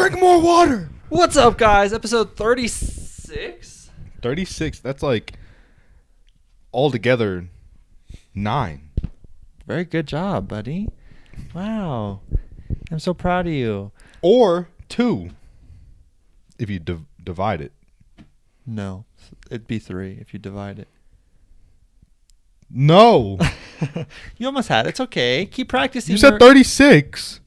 Drink more water. What's up, guys? Episode 36? 36. That's like altogether 9. Very good job, buddy. Wow. I'm so proud of you. Or 2 if you divide it. No. It'd be 3 if you divide it. No. You almost had it. It's okay. Keep practicing. You said 36.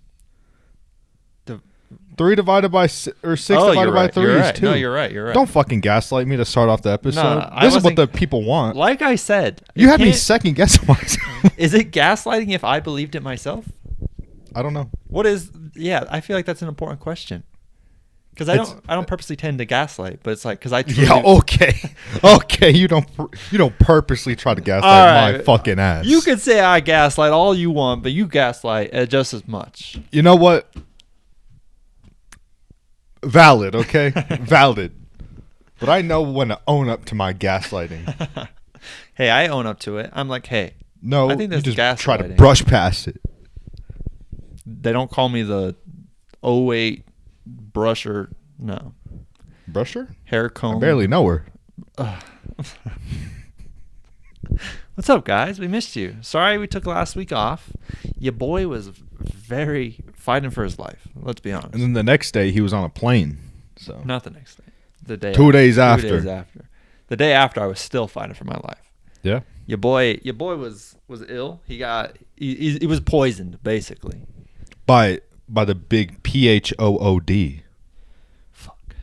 3 divided by 6 divided by 3 is 2. No, you're right. You're right. Don't fucking gaslight me to start off the episode. No, this is what the people want. Like I said. You had me second guessing myself. Is it gaslighting if I believed it myself? I don't know. What is... Yeah, I feel like that's an important question. Because I don't purposely tend to gaslight, but it's like... Because I okay. You don't purposely try to gaslight my fucking ass. You could say I gaslight all you want, but you gaslight just as much. You know what? Valid, okay? Valid. But I know when to own up to my gaslighting. Hey, I own up to it. I'm like, hey. No, I think that's you just gaslighting. try to brush past it. They don't call me the 08 brusher. No. Brusher? Hair comb. I barely know her. What's up, guys? We missed you. Sorry we took last week off. Your boy was very fighting for his life. Let's be honest. And then the next day he was on a plane. So not the next day. The day. 2 days after. 2 days after. The day after, I was still fighting for my life. Yeah. Your boy was ill. He was poisoned basically. By the big PHOOD. Fuck.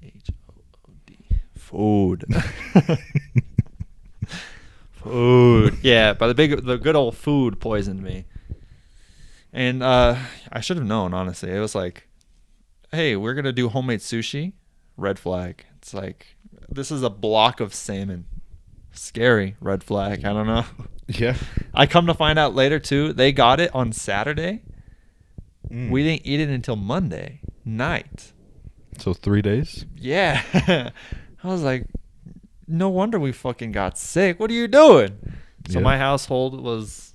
PHOOD. Food. Food. Yeah, by the good old food poisoned me. And I should have known, honestly. It was like, hey, we're going to do homemade sushi. Red flag. It's like, this is a block of salmon. Scary. Red flag. I don't know. Yeah. I come to find out later, too, they got it on Saturday. We didn't eat it until Monday night. So 3 days? Yeah. I was like, no wonder we fucking got sick. What are you doing? So my household was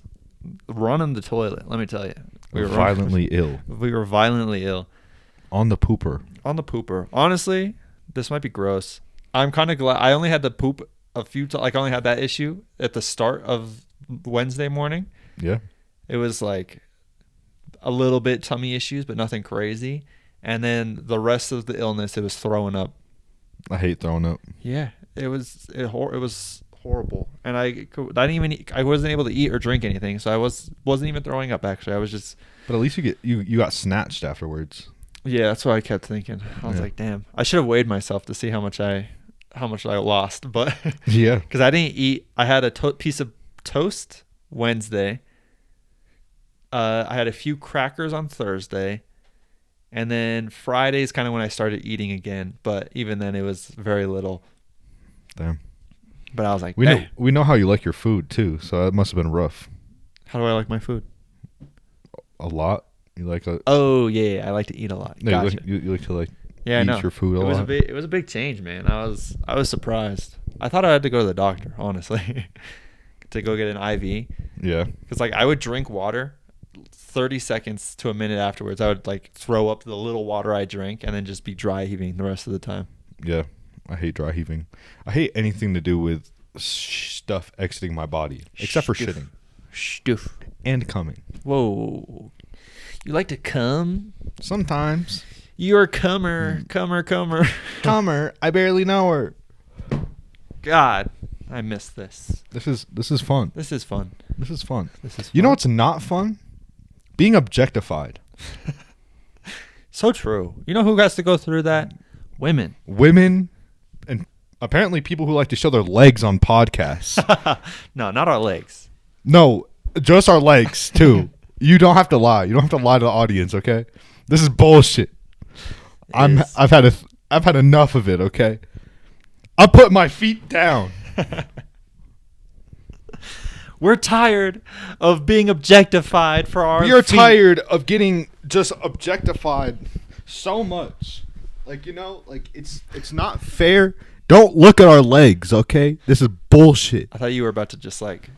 running the toilet, let me tell you. We were violently ill. We were violently ill. On the pooper. Honestly, this might be gross. I'm kind of glad. I only had to poop a few times. Like, I only had that issue at the start of Wednesday morning. Yeah. It was like a little bit tummy issues, but nothing crazy. And then the rest of the illness, it was throwing up. I hate throwing up. Yeah. It was horrible, and I wasn't able to eat or drink anything, so I wasn't even throwing up. Actually, I was just. But at least you got snatched afterwards. Yeah, that's what I kept thinking. I was like, damn, I should have weighed myself to see how much I lost, but yeah, because I didn't eat. I had a piece of toast Wednesday. I had a few crackers on Thursday, and then Friday is kind of when I started eating again. But even then, it was very little. Damn. But I was like, we know how you like your food too, so that must have been rough. How do I like my food? A lot. You like a? Oh yeah, I like to eat a lot. No, gotcha. you like to eat your food a lot. It was a big change, man. I was surprised. I thought I had to go to the doctor, honestly, to go get an IV. Yeah. Because like I would drink water, 30 seconds to a minute afterwards, I would like throw up the little water I drank, and then just be dry heaving the rest of the time. Yeah. I hate dry heaving. I hate anything to do with stuff exiting my body, except for shitting. Stoof. And coming. Whoa. You like to cum? Sometimes. You're a cummer. Cummer. I barely know her. God, I miss this. This is fun. This is fun. You know what's not fun? Being objectified. So true. You know who has to go through that? Women. And apparently people who like to show their legs on podcasts. No, not our legs. No, just our legs too. You don't have to lie. You don't have to lie to the audience, okay? This is bullshit. I've had enough of it, okay? I put my feet down. We're tired of being objectified for our We are feet. tired of getting just objectified so much. Like, you know, like it's not fair. Don't look at our legs, okay? This is bullshit. I thought you were about to just like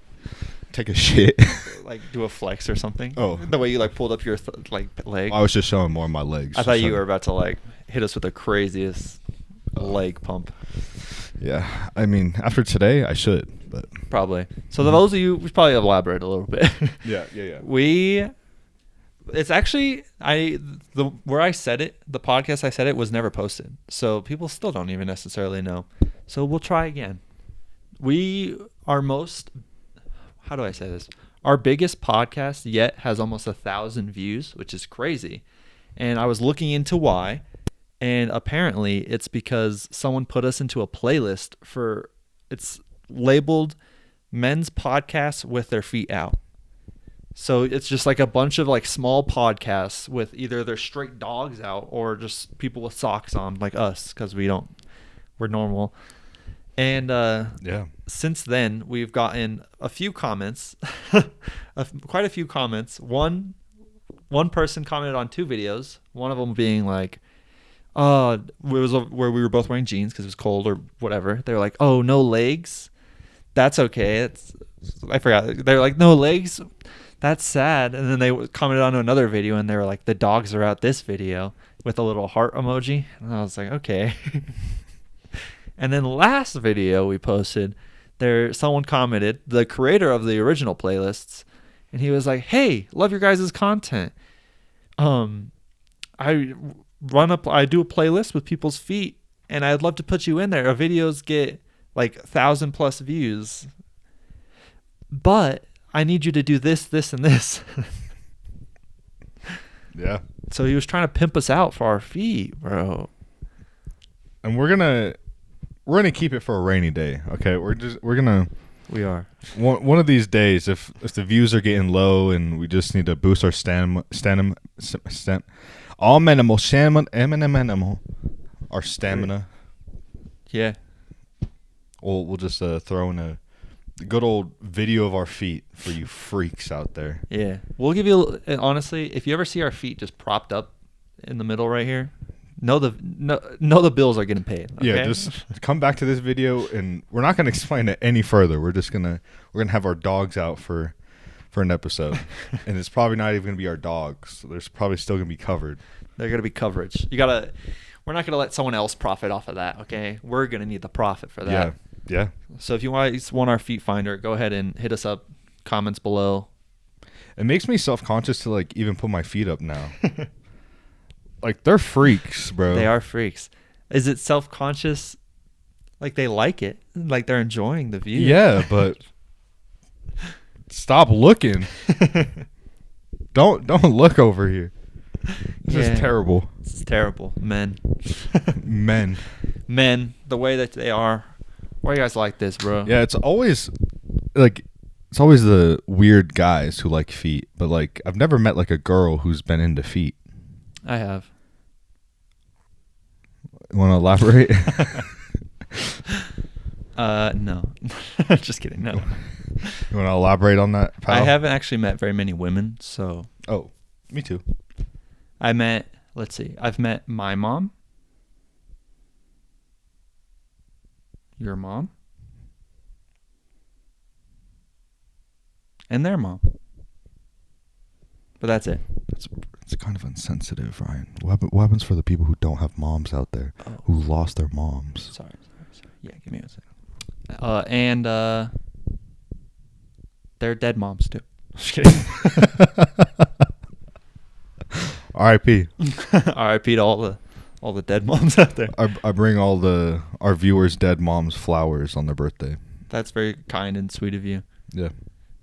Take a shit. Like do a flex or something. Oh. The way you like pulled up your leg. I was just showing more of my legs. I thought you were about to like hit us with the craziest leg pump. Yeah, I mean, after today, I should, but Probably. So those of you, we should probably elaborate a little bit. Yeah. It's actually where I said it, the podcast I said it was never posted, so people still don't even necessarily know. So we'll try again. How do I say this? Our biggest podcast yet has almost 1,000 views, which is crazy. And I was looking into why. And apparently it's because someone put us into a playlist it's labeled men's podcasts with their feet out. So it's just like a bunch of like small podcasts with either their straight dogs out or just people with socks on like us, because we're normal. And since then we've gotten a few comments, quite a few comments. One person commented on 2 videos, one of them being like, it was where we were both wearing jeans because it was cold or whatever. They were like, "Oh, no legs? That's okay." I forgot. They were like, "No legs? That's sad." And then they commented on another video and they were like, "The dogs are out this video," with a little heart emoji. And I was like, okay. And then last video we posted, someone commented, the creator of the original playlists, and he was like, "Hey, love your guys' content. I do a playlist with people's feet, and I'd love to put you in there. Our videos get like 1,000+ views, but I need you to do this, this, and this." Yeah. So he was trying to pimp us out for our feet, bro. And we're gonna keep it for a rainy day. Okay, We are. One of these days, if the views are getting low and we just need to boost our our stamina. Yeah. We'll just throw in a good old video of our feet for you freaks out there. Yeah. We'll give you, honestly, if you ever see our feet just propped up in the middle right here, know the bills are getting paid. Okay? Yeah, just come back to this video, and we're not going to explain it any further. We're gonna have our dogs out for an episode, and it's probably not even going to be our dogs. So there's probably still going to be covered. They're going to be coverage. We're not going to let someone else profit off of that. Okay, we're going to need the profit for that. Yeah. So if you want our feet finder, go ahead and hit us up. Comments below. It makes me self-conscious to like even put my feet up now. Like, they're freaks, bro. They are freaks. Is it self-conscious? Like, they like it. Like, they're enjoying the view. Yeah, but stop looking. Don't look over here. This is terrible. It's terrible. Men. Men. The way that they are. Why are you guys like this, bro? Yeah, it's always the weird guys who like feet. But, like, I've never met, like, a girl who's been into feet. I have. You want to elaborate? No. Just kidding. No. You want to elaborate on that, pal? I haven't actually met very many women, so. Oh, me too. I've met my mom, your mom, and their mom. But that's it. It's kind of insensitive, Ryan. What happens for the people who don't have moms out there, who lost their moms? Sorry. Yeah, give me a second. And they're dead moms too. Just kidding. R.I.P. R.I.P. to all the dead moms out there. I bring all our viewers' dead moms flowers on their birthday. That's very kind and sweet of you. Yeah.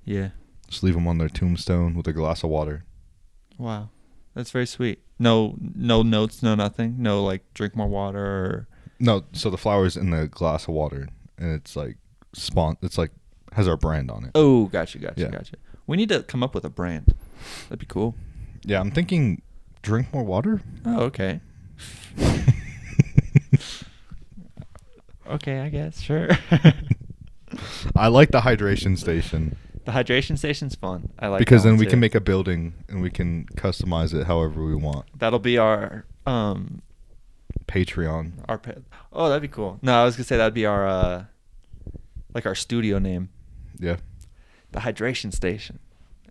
Yeah. Just leave them on their tombstone with a glass of water. Wow. That's very sweet. No notes, no nothing. No, like, drink more water or... No, so the flower's in the glass of water, and it's like it's like has our brand on it. Oh, gotcha. Yeah. We need to come up with a brand. That'd be cool. Yeah, I'm thinking drink more water. Oh, okay. Okay, I guess. Sure. I like the hydration station. The hydration station's fun. I like because that then one we too. can make a building and we can customize it however we want. That'll be our Patreon. Oh, that'd be cool. No, I was gonna say that'd be our like our studio name. Yeah. the hydration station,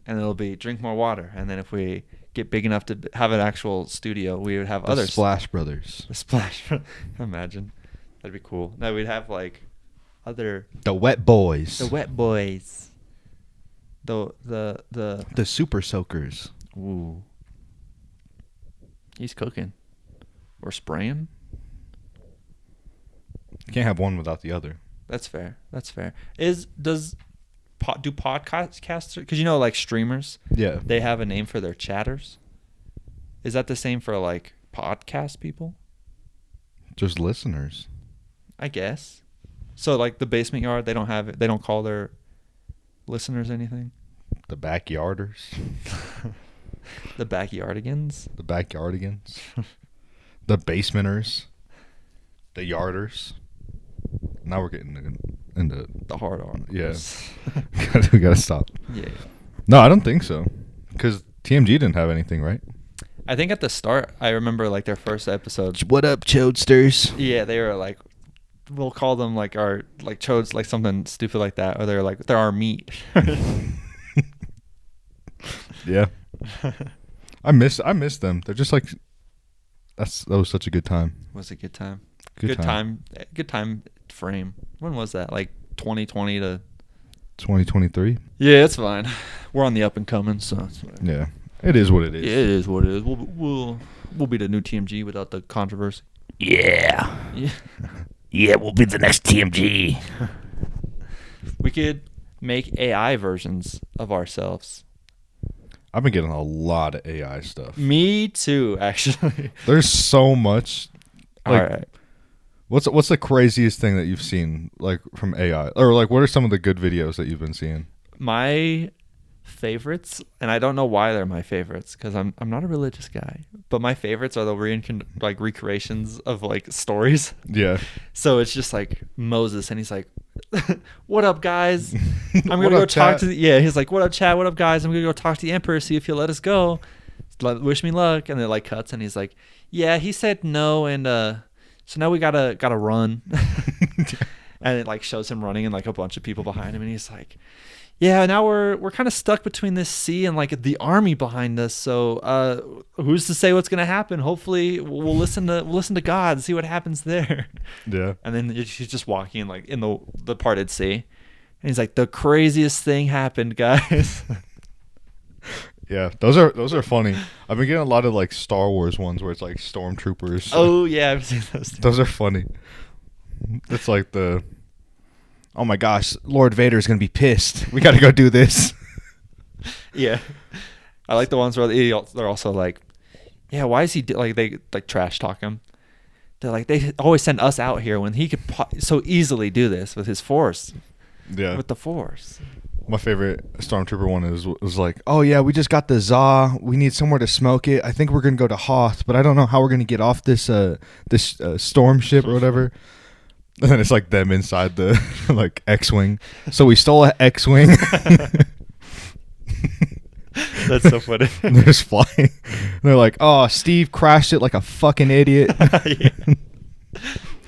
and it'll be drink more water. And then if we get big enough to have an actual studio, we would have The Splash Brothers. The Splash. Imagine, that'd be cool. No, we'd have like other. The Wet Boys. The Wet Boys. The Super Soakers. Ooh. He's cooking. Or spraying. You can't have one without the other. That's fair. Do podcasters, because like streamers, Yeah, they have a name for their chatters. Is that the same for like podcast people? just listeners. I guess. So like the Basement Yard, they don't call their listeners anything. The Backyarders. The Backyardigans. The Backyardigans. The Basementers. The Yarders. Now we're getting into The hard R. yeah. We gotta stop. Yeah. No, I don't think so. Because TMG didn't have anything, right? I think at the start, I remember like their first episode. What up, Chodesters? Yeah, they were like, we'll call them like our like chodes, like something stupid like that, or they're like they're our meat. Yeah. I miss them. They're just like that was such a good time. Was a good time. Good time. Good time frame. When was that? Like 2020 to 2023. Yeah, it's fine. We're on the up and coming, so it's whatever. Yeah. It is what it is. Yeah, it is what it is. We'll be the new TMG without the controversy. Yeah. Yeah. Yeah, we'll be the next TMG. We could make AI versions of ourselves. I've been getting a lot of AI stuff. Me too, actually. There's so much. Like, All right. What's the craziest thing that you've seen, like, from AI? Or, like, what are some of the good videos that you've been seeing? My favorites, and I don't know why they're my favorites, because I'm not a religious guy, but my favorites are the recreations of, like, stories. Yeah. So it's just, like, Moses, and he's like, what up, guys? I'm What going to go up, talk chat? to the... Yeah, he's like, what up, chat? What up, guys? I'm going to go talk to the emperor, see if he'll let us go. Wish me luck. And it, like, cuts, and he's like, yeah, he said no, and, so now we gotta run. And it like shows him running and like a bunch of people behind him, and he's like, yeah, now we're kind of stuck between this sea and like the army behind us, so who's to say what's gonna happen? Hopefully we'll listen to God and see what happens there. Yeah. And then he's just walking like in the parted sea, and he's like, the craziest thing happened, guys. Yeah, those are funny. I've been getting a lot of like Star Wars ones where it's like stormtroopers. Oh yeah, I've seen those too. Those are funny. It's like oh my gosh, Lord Vader's gonna be pissed. We gotta go do this. Yeah, I like the ones where they're also like, yeah, why is he like they like trash talk him? They're like, they always send us out here when he could so easily do this with his force. Yeah. With the force. My favorite stormtrooper one was like, oh yeah, we just got the Za. We need somewhere to smoke it. I think we're gonna go to Hoth, but I don't know how we're gonna get off this storm ship or whatever. And then it's like them inside the like X-wing. So we stole an X-wing. That's so funny. And they're just flying. And they're like, oh, Steve crashed it like a fucking idiot. Yeah.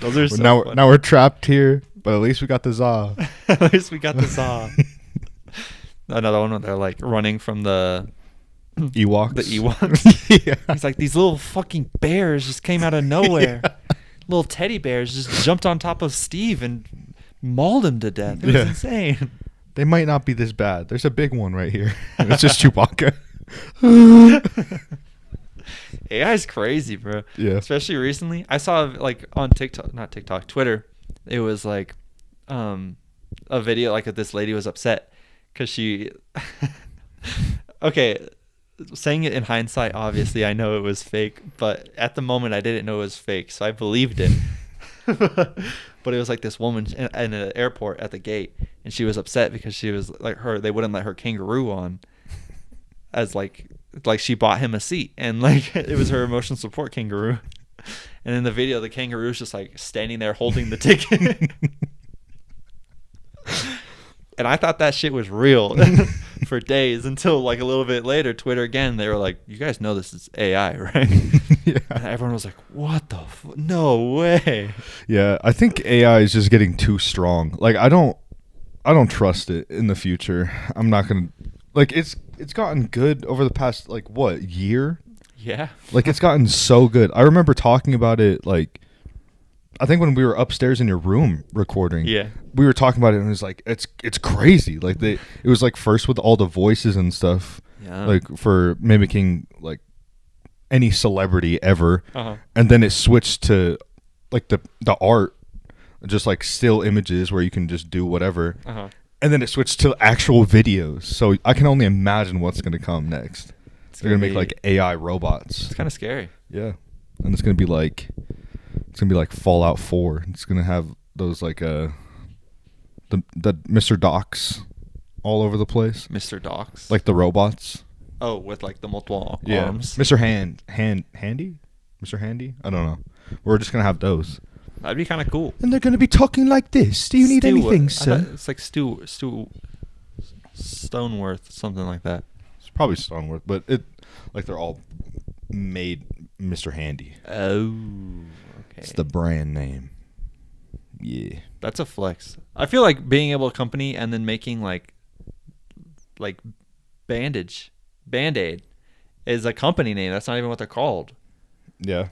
Those are so funny. Now we're trapped here, but at least we got the Za. At least we got the Za. Another one where they're like running from the Ewoks. The Ewoks. Yeah. He's like, these little fucking bears just came out of nowhere. Yeah. Little teddy bears just jumped on top of Steve and mauled him to death. It was insane. They might not be this bad. There's a big one right here. And it's just Chewbacca. AI's crazy, bro. Yeah. Especially recently. I saw like on Twitter. It was like a video like this lady was upset because she okay, saying it in hindsight, obviously I know it was fake, but at the moment I didn't know it was fake, so I believed it. But it was like this woman in an airport at the gate, and she was upset because she was like they wouldn't let her kangaroo on, as like she bought him a seat, and like it was her emotional support kangaroo. And in the video, the kangaroo's just like standing there holding the ticket. And I thought that shit was real for days until like a little bit later, Twitter again, they were like, you guys know this is AI, right? Yeah. And everyone was like, what the no way. Yeah, I think AI is just getting too strong. Like, I don't trust it in the future. I'm not gonna like it's gotten good over the past like what year? Yeah. Like it's gotten so good. I remember talking about it like I think when we were upstairs in your room recording. Yeah. We were talking about it and it was like it's crazy. Like it was like first with all the voices and stuff. Yeah. Like for mimicking like any celebrity ever. Uh-huh. And then it switched to like the art, just like still images where you can just do whatever. Uh-huh. And then it switched to actual videos. So I can only imagine what's going to come next. They're going to make like AI robots. It's kind of scary. Yeah. And it's going to be like Fallout 4. It's going to have those like the Mr. Docs all over the place. Mr. Docs. Like the robots. Oh, with like the multiple arms. Mr. Handy? Mr. Handy? I don't know. We're just going to have those. That'd be kind of cool. And they're going to be talking like this. Do you need anything, sir? It's like Stu Stoneworth, something like that. It's probably Stoneworth, but like they're all made Mr. Handy. Oh, okay. It's the brand name. Yeah. That's a flex. I feel like being able to company and then making like Band-Aid is a company name. That's not even what they're called. Yeah.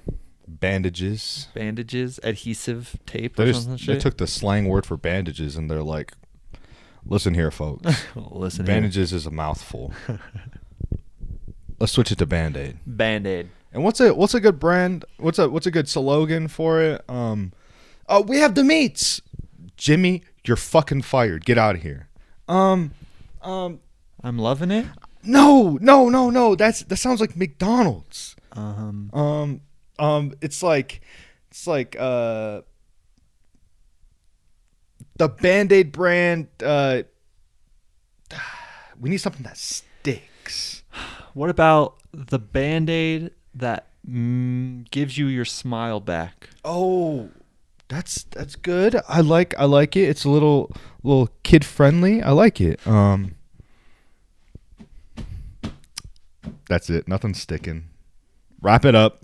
Bandages, adhesive tape, they or something. They took the slang word for bandages and they're like, listen here, folks. Listen bandages is a mouthful. Let's switch it to Band-Aid. Band-Aid. And what's a good brand? What's a good slogan for it? We have the meats. Jimmy, you're fucking fired. Get out of here. I'm loving it. No. That sounds like McDonald's. It's like the Band-Aid brand. We need something that sticks. What about the Band-Aid that gives you your smile back? Oh, that's good. I like it. It's a little kid friendly. I like it. That's it. Nothing's sticking. Wrap it up.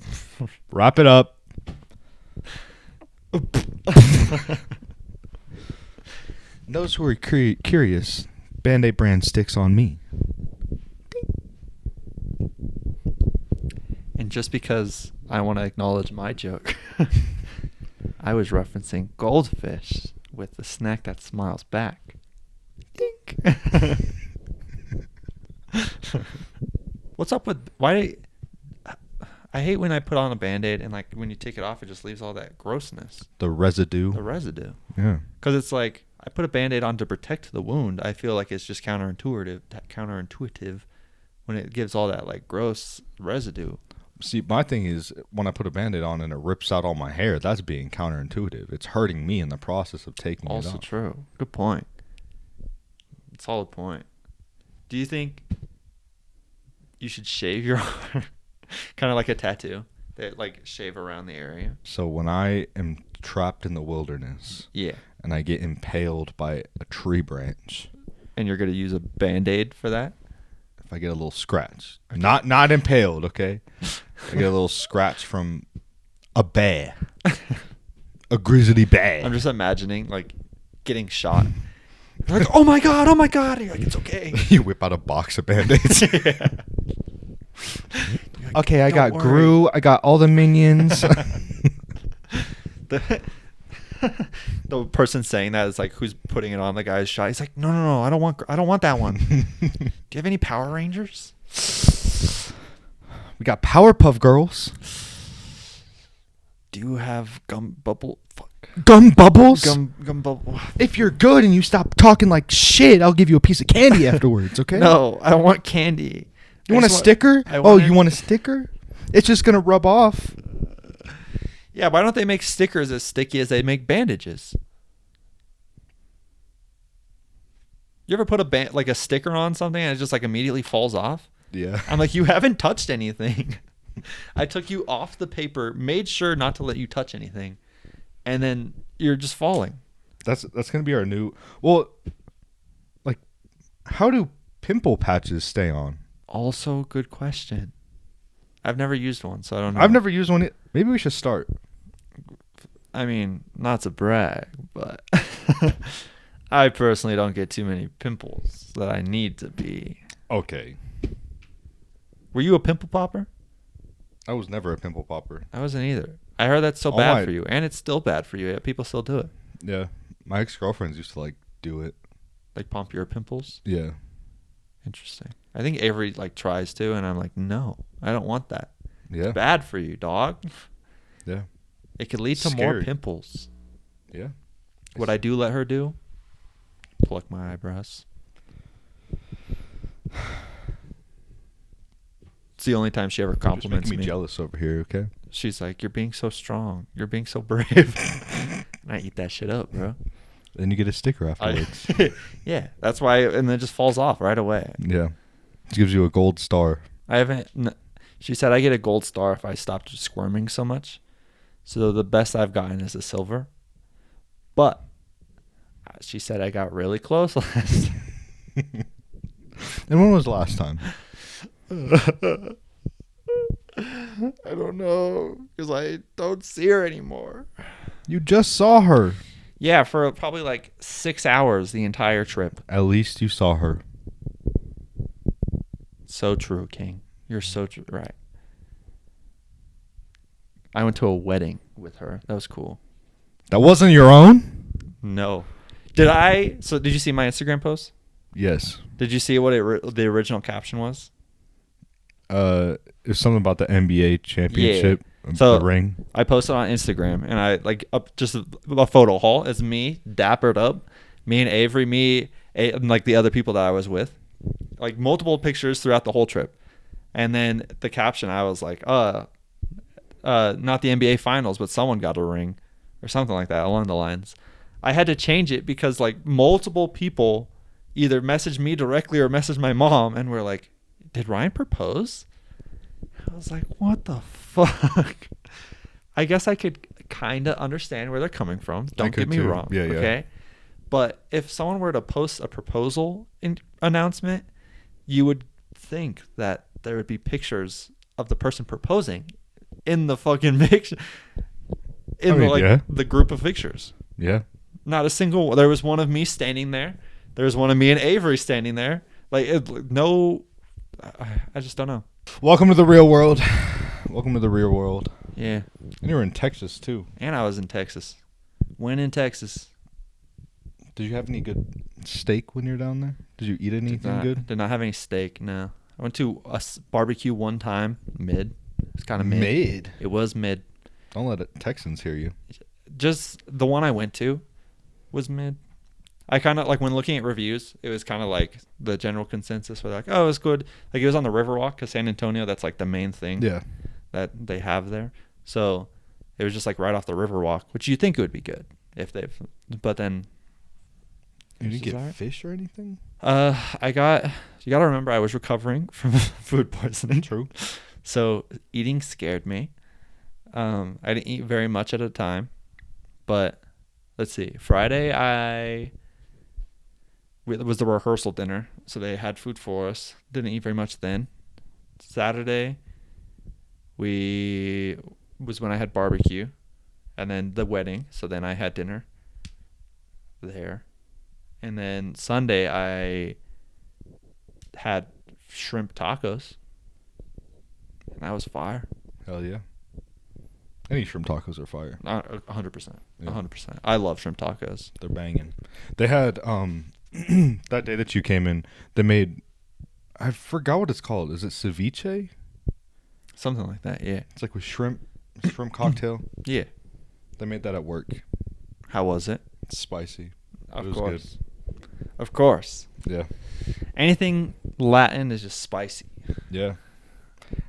Those who are curious, Band-Aid brand sticks on me. And just because I want to acknowledge my joke, I was referencing goldfish with the snack that smiles back. Dink. What's up with why? I hate when I put on a Band-Aid and like when you take it off, it just leaves all that grossness. The residue. Yeah. Because it's like I put a Band-Aid on to protect the wound. I feel like it's just counterintuitive when it gives all that like gross residue. See, my thing is when I put a Band-Aid on and it rips out all my hair, that's being counterintuitive. It's hurting me in the process of taking it off. Also true. Good point. Solid point. Do you think you should shave your arm? Kind of like a tattoo. They like shave around the area. So when I am trapped in the wilderness, yeah, and I get impaled by a tree branch, and you're gonna use a Band-Aid for that. If I get a little scratch, okay. not impaled, okay. I get a little scratch from a bear, a grizzly bear. I'm just imagining like getting shot. You're like, oh my god! And you're like, it's okay. You whip out a box of Band-Aids. Yeah. Like, okay, I got Gru. I got all the minions. The person saying that is like, who's putting it on the guy's shot. He's like, no, I don't want that one. Do you have any Power Rangers? We got Powerpuff Girls. Do you have gum bubbles? Gum bubbles? Gum bubble. If you're good and you stop talking like shit, I'll give you a piece of candy afterwards, okay? No, I don't want candy. You want a sticker? You want a sticker? It's just going to rub off. Yeah, why don't they make stickers as sticky as they make bandages? You ever put a sticker on something and it just like immediately falls off? Yeah. I'm like, you haven't touched anything. I took you off the paper, made sure not to let you touch anything, and then you're just falling. That's going to be our new... Well, like, how do pimple patches stay on? Also, good question. I've never used one, so I don't know. I've never used one. Maybe we should start. I mean, not to brag, but I personally don't get too many pimples that I need to be. Okay. Were you a pimple popper? I was never a pimple popper. I wasn't either. I heard that's so Oh bad my- for you, and it's still bad for you. Yet people still do it. Yeah. My ex-girlfriends used to like do it. Like pump your pimples. Yeah. Interesting. I think Avery like tries to, and I'm like, no, I don't want that. Yeah. It's bad for you, dog. Yeah. It could lead to more Scary. pimples. Yeah. What I do let her do? Pluck my eyebrows. It's the only time she ever Just compliments making me me. jealous over here, okay? She's like, "You're being so strong. You're being so brave." And I eat that shit up, bro. Then you get a sticker afterwards. Yeah, that's why, and then it just falls off right away. Yeah. It gives you a gold star. I haven't. She said I get a gold star if I stopped squirming so much. So the best I've gotten is a silver. But she said I got really close last. And when was the last time? I don't know because I don't see her anymore. You just saw her. Yeah, for probably like 6 hours the entire trip. At least you saw her. So true, King. You're so true. Right. I went to a wedding with her. That was cool. That wasn't your own? No. Did I? So did you see my Instagram post? Yes. Did you see what the original caption was? It was something about the NBA championship. So- the ring. I posted on Instagram and I like up just a photo haul. It's me dappered up, me and Avery, and like the other people that I was with, like multiple pictures throughout the whole trip. And then the caption, I was like, not the NBA finals, but someone got a ring or something like that along the lines. I had to change it because like multiple people either messaged me directly or messaged my mom and were like, did Ryan propose? I was like, what the fuck? I guess I could kind of understand where they're coming from. Don't could get me too. wrong. Yeah, yeah. Okay. But if someone were to post a proposal announcement, you would think that there would be pictures of the person proposing in the fucking picture. The group of pictures. Yeah. Not a single. There was one of me standing there. There was one of me and Avery standing there. No. I just don't know. Welcome to the real world. Welcome to the real world. Yeah. And you were in Texas, too. And I was in Texas. When in Texas. Did you have any good steak when you're down there? Did you eat anything good? Did not have any steak, no. I went to a barbecue one time. Mid. It's kind of mid. Mid? It was mid. Don't let Texans hear you. Just the one I went to was mid. I kind of like when looking at reviews, it was kind of like the general consensus were like, oh, it was good. Like it was on the Riverwalk because San Antonio, that's like the main thing Yeah. that they have there. So it was just like right off the Riverwalk, which you think it would be good if they've, but then. You didn't This is get alright. fish or anything? You got to remember I was recovering from food poisoning. True. So eating scared me. I didn't eat very much at a time, but let's see. Friday it was the rehearsal dinner, so they had food for us. Didn't eat very much then. Saturday was when I had barbecue, and then the wedding. So then I had dinner there, and then Sunday I had shrimp tacos, and that was fire. Hell yeah. Any shrimp tacos are fire. 100%. Yeah. 100%. I love shrimp tacos. They're banging. They had that day that you came in, they made, I forgot what it's called. Is it ceviche? Something like that, yeah. It's like with shrimp cocktail. Yeah. They made that at work. How was it? It's spicy. Of It was course. Of course. Yeah. Anything Latin is just spicy. Yeah.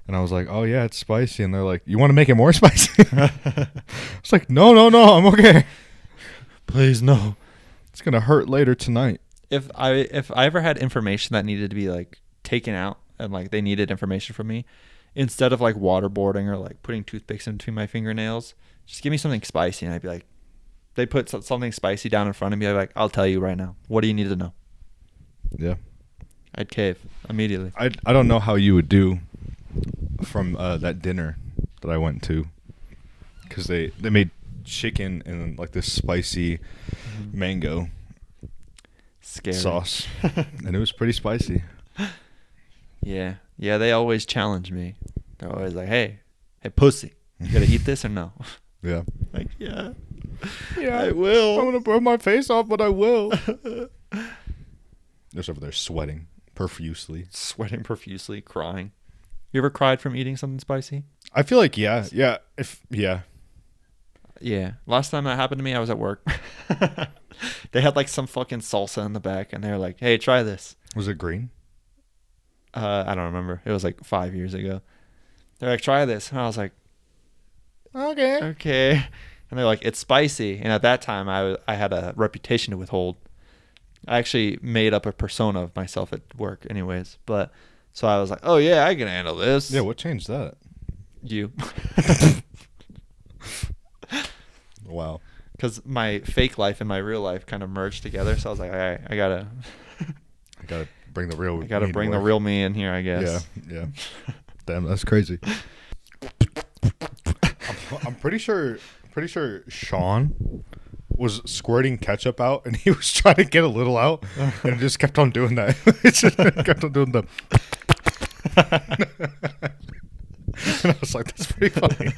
And I was like, oh yeah, it's spicy. And they're like, you want to make it more spicy? It's like, no, I'm okay. Please, no. It's going to hurt later tonight. If I ever had information that needed to be like taken out and like they needed information from me, instead of like waterboarding or like putting toothpicks in between my fingernails, just give me something spicy and I'd be like, they put something spicy down in front of me, I'd be like, I'll tell you right now. What do you need to know? Yeah. I'd cave immediately. I don't know how you would do from that dinner that I went to, because they made chicken and like this spicy mango, Scary. sauce, and it was pretty spicy. Yeah. Yeah, they always challenge me. They're always like, hey, pussy, you gotta eat this or no? Yeah. Like, yeah. Yeah, I will. I'm gonna burn my face off, but I will. Just over there sweating profusely. Sweating profusely, crying. You ever cried from eating something spicy? I feel like yeah. Yeah. Last time that happened to me, I was at work. They had like some fucking salsa in the back, and they were like, hey, try this. Was it green? I don't remember. It was like 5 years ago. They're like, try this. And I was like, okay. And they're like, it's spicy. And at that time, I had a reputation to withhold. I actually made up a persona of myself at work anyways. But so I was like, oh, yeah, I can handle this. Yeah, what changed that? You. Wow. Because my fake life and my real life kind of merged together. So I was like, all right, I gotta bring the real. bring the real me in here, I guess. Yeah. Damn, that's crazy. I'm pretty sure Sean was squirting ketchup out, and he was trying to get a little out, and it just kept on doing that. It just kept on doing the. And I was like, that's pretty funny.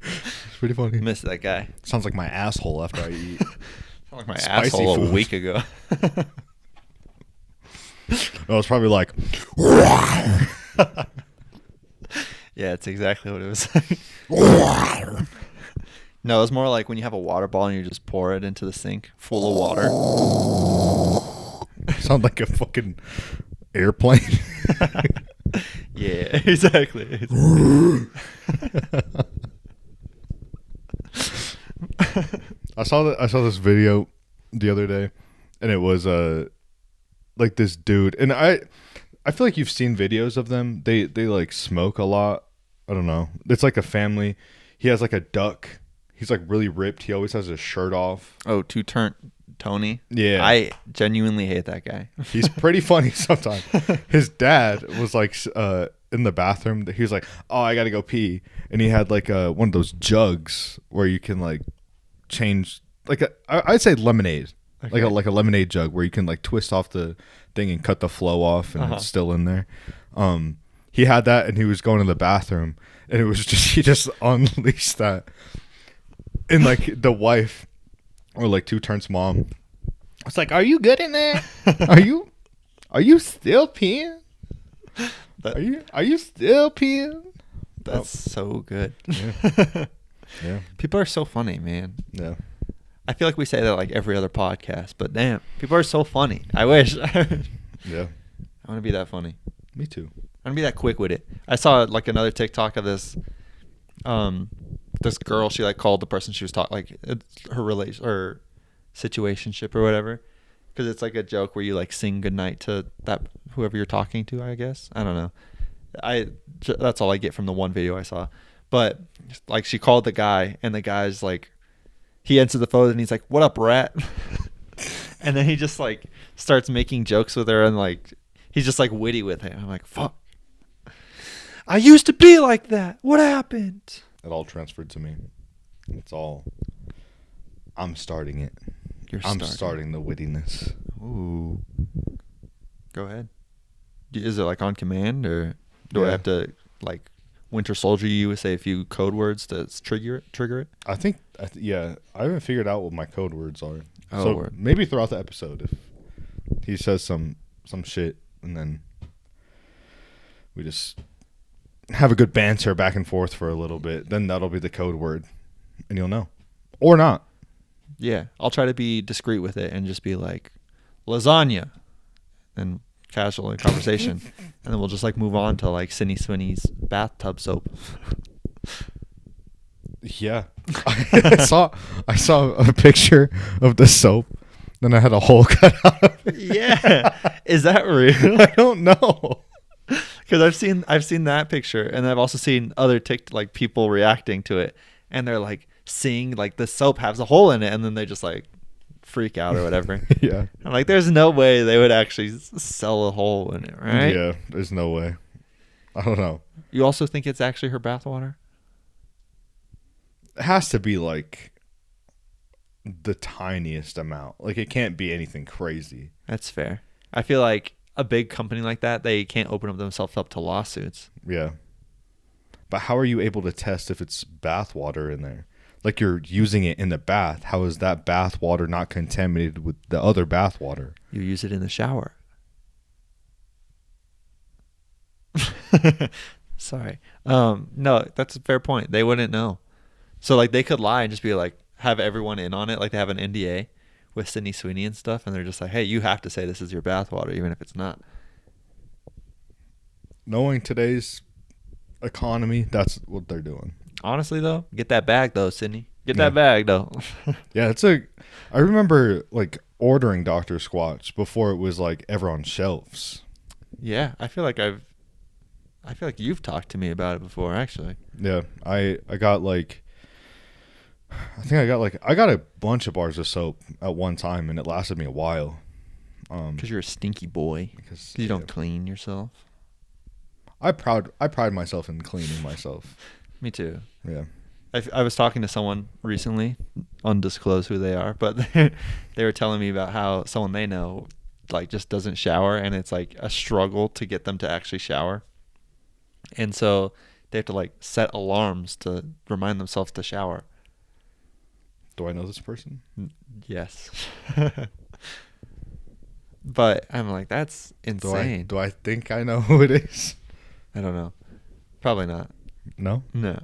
It's pretty funny. Miss that guy. Sounds like my asshole after I eat. Sound like my Spicy asshole food. a week ago. I was probably like, Yeah, it's exactly what it was like. No, it's more like when you have a water ball and you just pour it into the sink full of water. sound like a fucking airplane. Yeah, exactly. I saw this video the other day, and it was like this dude, and I feel like you've seen videos of them. They like smoke a lot. I don't know. It's like a family. He has like a duck. He's like really ripped. He always has his shirt off. Oh, two-turn Tony. Yeah. I genuinely hate that guy. He's pretty funny sometimes. His dad was like in the bathroom. He was like, "Oh, I gotta go pee," and he had like one of those jugs where you can like change like I'd say lemonade, Okay. like a lemonade jug where you can like twist off the thing and cut the flow off, and it's still in there. He had that, and he was going to the bathroom, and it was just he just unleashed that, and like the wife or like Two Turn's mom. It's like, are you good in there? Are you still peeing? Are you still peeing? That's so good. Yeah. Yeah. People are so funny, man. Yeah. I feel like we say that like every other podcast, but damn, people are so funny. I wish. Yeah. I want to be that funny. Me too. I want to be that quick with it. I saw like another TikTok of this this girl. She like called the person she was talking, like her relation or situationship or whatever, because it's like a joke where you like sing goodnight to that whoever you're talking to. I guess I don't know. That's all I get from the one video I saw. But like she called the guy, and the guy's like, he answered the phone and he's like, "What up, rat?" And then he just like starts making jokes with her, and like he's just like witty with it. I'm like, fuck. I used to be like that. What happened? It all transferred to me. It's all. I'm starting it. I'm starting the wittiness. Ooh. Go ahead. Is it like on command, or do I Yeah. have to like Winter Soldier you say a few code words to trigger it? I think, yeah. I haven't figured out what my code words are. Oh, so word. maybe throughout the episode, if he says some shit, and then we just have a good banter back and forth for a little bit, then that'll be the code word, and you'll know, or not. Yeah, I'll try to be discreet with it and just be like lasagna, and casual in conversation, and then we'll just like move on to like Sydney Sweeney's bathtub soap. Yeah. I saw a picture of the soap, then I had a hole cut out of it. Yeah, is that real? I don't know. Because I've seen that picture, and I've also seen other like people reacting to it, and they're like seeing like the soap has a hole in it, and then they just like freak out or whatever. Yeah. I'm like, there's no way they would actually sell a hole in it, right? Yeah, there's no way. I don't know. You also think it's actually her bathwater? It has to be like the tiniest amount. Like it can't be anything crazy. That's fair. I feel like a big company like that, they can't open up themselves up to lawsuits. Yeah. But how are you able to test if it's bath water in there? Like you're using it in the bath. How is that bath water not contaminated with the other bath water? You use it in the shower. Sorry. No, that's a fair point. They wouldn't know. So like they could lie and just be like, have everyone in on it. Like they have an NDA with Sydney Sweeney and stuff. And they're just like, hey, you have to say this is your bath water, even if it's not. Knowing today's economy, that's what they're doing. Honestly, though, get that bag, though, Sydney. Get that bag, though. Yeah, I remember like ordering Dr. Squatch before it was like ever on shelves. Yeah, I feel like you've talked to me about it before, actually. Yeah, I got like, I got a bunch of bars of soap at one time, and it lasted me a while. Because you're a stinky boy. Because you don't clean yourself. I pride myself in cleaning myself. Me too. Yeah. I was talking to someone recently, undisclosed who they are, but they were telling me about how someone they know like just doesn't shower, and it's like a struggle to get them to actually shower. And so they have to like set alarms to remind themselves to shower. Do I know this person? Yes. But I'm like, that's insane. Do I think I know who it is? I don't know. Probably not. No? No.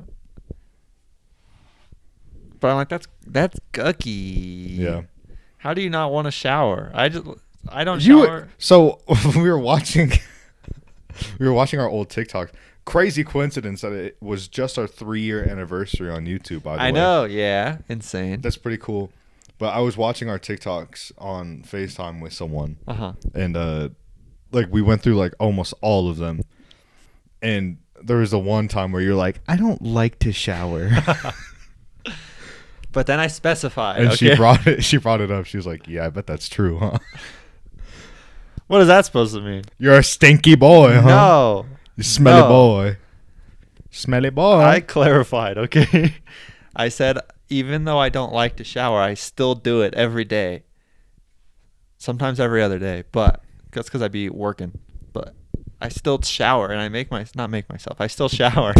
But I'm like, that's gucky. Yeah. How do you not want to shower? I don't shower. So we were watching our old TikToks. Crazy coincidence that it was just our 3-year anniversary on YouTube, by the way. I know, yeah. Insane. That's pretty cool. But I was watching our TikToks on FaceTime with someone. Uh-huh. And like we went through like almost all of them. And there was the one time where you're like, I don't like to shower. But then I specified. And okay? she brought it up. She was like, yeah, I bet that's true, huh? What is that supposed to mean? You're a stinky boy, huh? No. You smelly boy. Smelly boy. I clarified, okay? I said, even though I don't like to shower, I still do it every day. Sometimes every other day. But that's because I be working. But I still shower, and I still shower.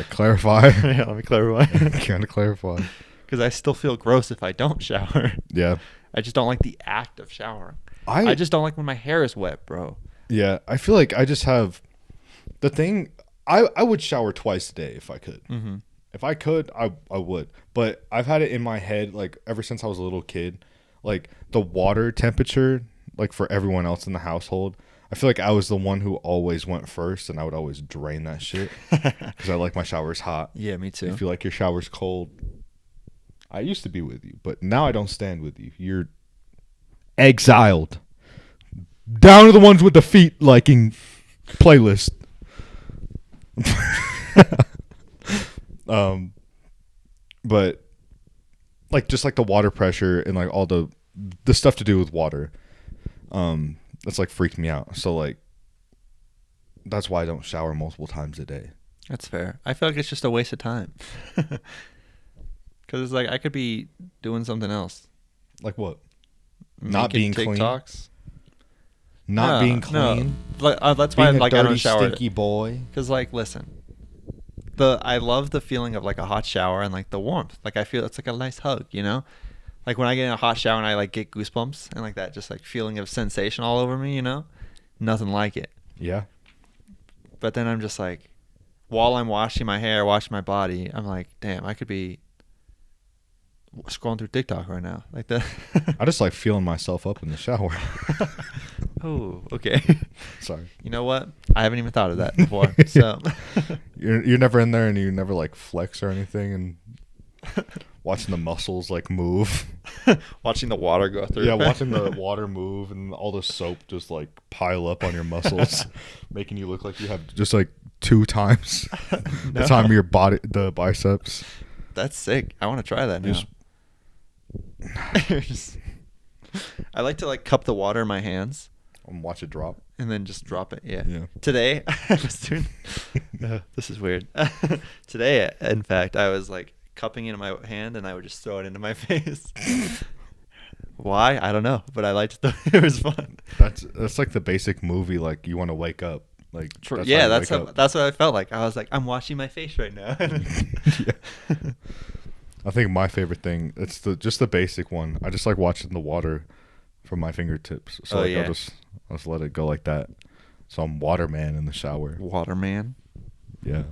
Clarify. Yeah, let me clarify. Kind of clarify. Because I still feel gross if I don't shower. Yeah. I just don't like the act of showering. I just don't like when my hair is wet, bro. Yeah, I feel like I just have the thing. I would shower twice a day if I could. Mm-hmm. If I could, I would. But I've had it in my head like ever since I was a little kid, like the water temperature, like for everyone else in the household. I feel like I was the one who always went first, and I would always drain that shit because I like my showers hot. Yeah, me too. If you like your showers cold, I used to be with you, but now I don't stand with you. You're exiled. Down to the ones with the feet liking playlist. But like just like the water pressure and like all the stuff to do with water, that's like freaked me out. So like that's why I don't shower multiple times a day. That's fair. I feel like it's just a waste of time. Because it's like I could be doing something else. Like what? Not being clean. TikToks. Not being clean. No. That's why being like a dirty, I don't shower. stinky boy. Because like, listen, I love the feeling of like a hot shower and like the warmth. Like I feel it's like a nice hug, you know. Like when I get in a hot shower and I like get goosebumps and like that just like feeling of sensation all over me, you know, nothing like it. Yeah. But then I'm just like, while I'm washing my hair, washing my body, I'm like, damn, I could be scrolling through TikTok right now, like that. I just like feeling myself up in the shower. Oh, okay. Sorry. You know what? I haven't even thought of that before. So you're never in there and you never like flex or anything and watching the muscles like move. Watching the water go through. Yeah, watching the water move and all the soap just like pile up on your muscles, making you look like you have just like 2 times the time of your body, the biceps. That's sick. I want to try that now. I like to like cup the water in my hands And watch it drop. and then just drop it. Yeah. Yeah. Today, I was doing. This is weird. Today, in fact, I was like cupping it in my hand and I would just throw it into my face. Why? I don't know, but I liked it. It was fun. That's like the basic movie. Like you want to wake up. Like Yeah, that's what I felt like. I was like, I'm washing my face right now. Yeah. I think my favorite thing, it's just the basic one. I just like watching the water from my fingertips. So I'll just let it go like that. So I'm Waterman in the shower. Waterman. Yeah.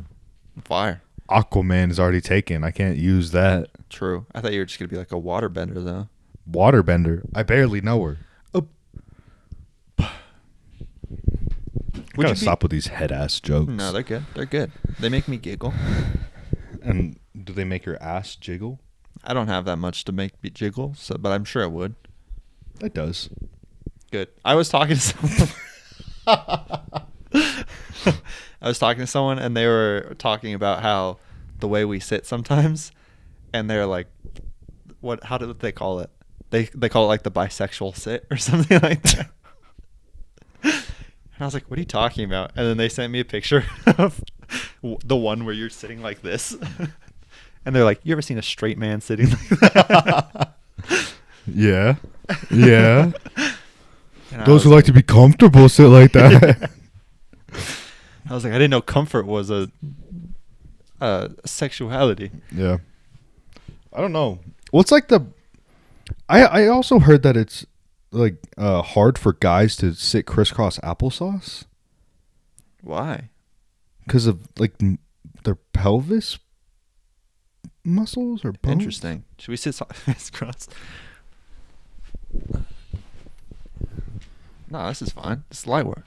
Fire. Aquaman is already taken. I can't use that. True. I thought you were just gonna be like a waterbender though. Waterbender. I barely know her. We gotta stop with these head ass jokes. No, they're good. They're good. They make me giggle. And do they make your ass jiggle? I don't have that much to make me jiggle, but I'm sure it would. It does. Good. I was talking to someone. And they were talking about how the way we sit sometimes, and they're like, how did they call it? They call it like the bisexual sit or something like that. And I was like, what are you talking about? And then they sent me a picture of the one where you're sitting like this. And they're like, you ever seen a straight man sitting like that? Yeah. Yeah. And Those who like to be comfortable sit like that. I was like, I didn't know comfort was a sexuality. Yeah. I don't know. Well, it's like I also heard that it's like hard for guys to sit crisscross applesauce. Why? Because of like their pelvis muscles or bones? Interesting. Should we sit crisscross? No, this is fine. This is light work.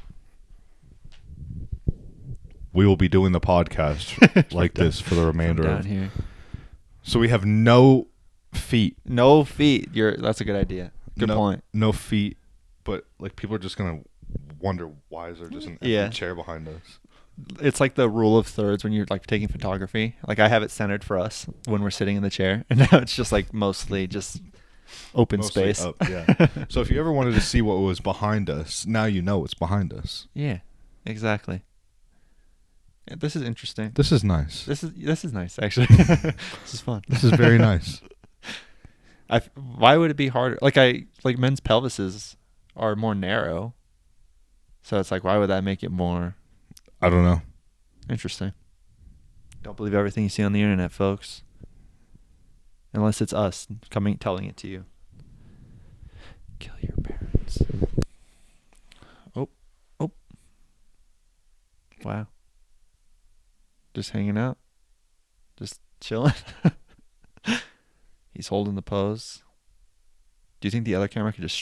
We will be doing the podcast like this for the remainder down of here. So we have no feet. No feet. That's a good idea. Good point. No feet, but like people are just gonna wonder why is there just an empty chair behind us. It's like the rule of thirds when you're like taking photography. Like I have it centered for us when we're sitting in the chair, and now it's just like mostly just open space. Up, yeah. So if you ever wanted to see what was behind us, now you know what's behind us. Yeah, exactly. Yeah, this is interesting. This is nice. This is nice actually. This is fun. This is very nice. Why would it be harder? Like men's pelvises are more narrow, so it's like why would that make it more? I don't know. Interesting. Don't believe everything you see on the internet, folks. Unless it's us telling it to you. Kill your parents. Oh. Wow. Just hanging out. Just chilling. He's holding the pose. Do you think the other camera could just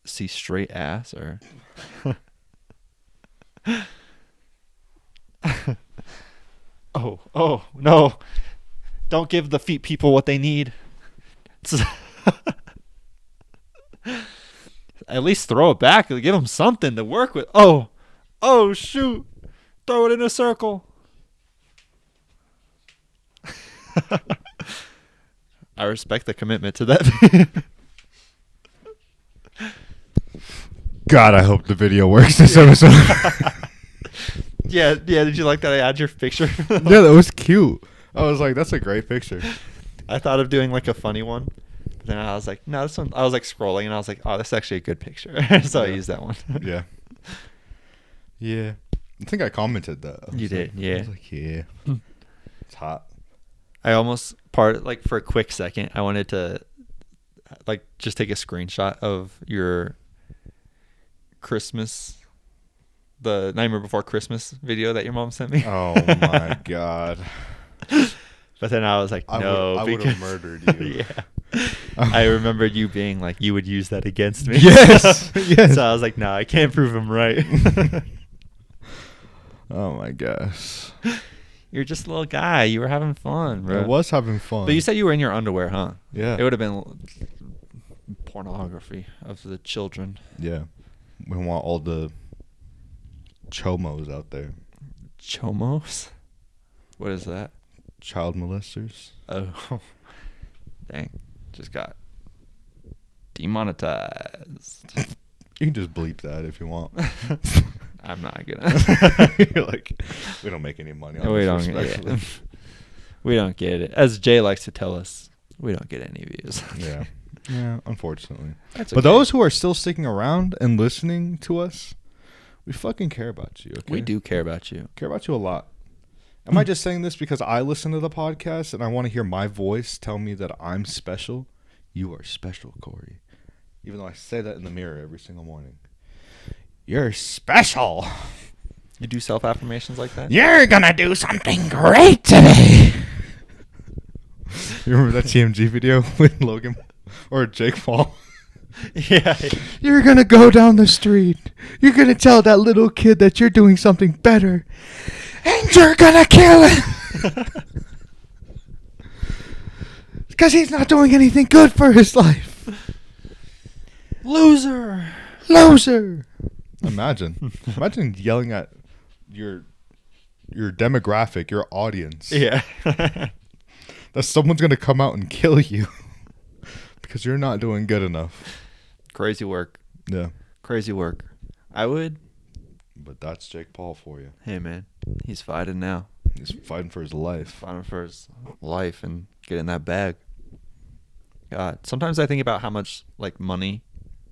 see straight ass or? Oh no! Don't give the feet people what they need. At least throw it back. Give them something to work with. Oh shoot! Throw it in a circle. I respect the commitment to that. God, I hope the video works this episode. Yeah. Did you like that I add your picture? Yeah, that was cute. I was like, that's a great picture. I thought of doing like a funny one. But then I was like, no, this one. I was like scrolling and I was like, oh, that's actually a good picture. So I used that one. Yeah. Yeah. I think I commented that. You did, yeah. I was like, yeah. It's hot. I almost for a quick second, I wanted to like just take a screenshot of your the Nightmare Before Christmas video that your mom sent me. Oh my God. But then I was like, no. I would have murdered you. Yeah. I remembered you being like, you would use that against me. Yes. Yes. So I was like, no, I can't prove him right. Oh my gosh. You're just a little guy. You were having fun, bro. I was having fun. But you said you were in your underwear, huh? Yeah. It would have been pornography of the children. Yeah. We want all the chomos out there. Chomos? What is that? Child molesters. Oh. Dang. Just got demonetized. You can just bleep that if you want. I'm not gonna. You're like, we don't make any money on we this, don't. respectfully. Yeah. We don't get it. As Jay likes to tell us, we don't get any views. Yeah. Yeah, unfortunately. That's But okay. those who are still sticking around and listening to us, we fucking care about you. Okay? We do care about you. Care about you a lot. Am I just saying this because I listen to the podcast and I want to hear my voice tell me that I'm special? You are special, Corey. Even though I say that in the mirror every single morning. You're special. You do self-affirmations like that? You're gonna do something great today. You remember that TMG video with Logan or Jake Paul? Yeah. You're going to go down the street. You're going to tell that little kid that you're doing something better. And you're going to kill him. Because he's not doing anything good for his life. Loser. Loser. Imagine yelling at your demographic, your audience. Yeah. That someone's going to come out and kill you. Because you're not doing good enough. Crazy work. Yeah. Crazy work. I would. But that's Jake Paul for you. Hey, man. He's fighting now. He's fighting for his life. Fighting for his life and getting that bag. God. Sometimes I think about how much like money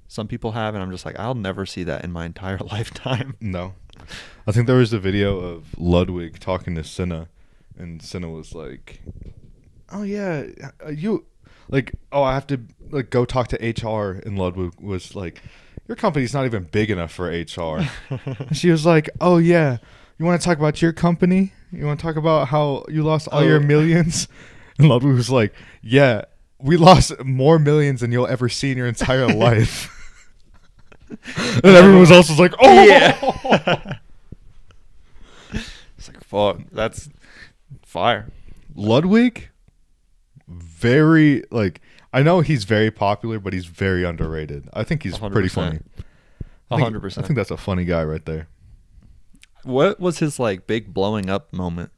some people have, and I'm just like, I'll never see that in my entire lifetime. No. I think there was a video of Ludwig talking to Cinna, and Cinna was like, oh, yeah, you... Like, oh, I have to like go talk to HR, and Ludwig was like, your company's not even big enough for HR. And she was like, oh, yeah, you want to talk about your company? You want to talk about how you lost all your millions? And Ludwig was like, yeah, we lost more millions than you'll ever see in your entire life. And everyone else was like, oh! Yeah. It's like, fuck, that's fire. Ludwig, very, like, I know he's very popular, but he's very underrated. I think he's pretty 100%. funny. 100%. I think that's a funny guy right there. What was his like big blowing up moment?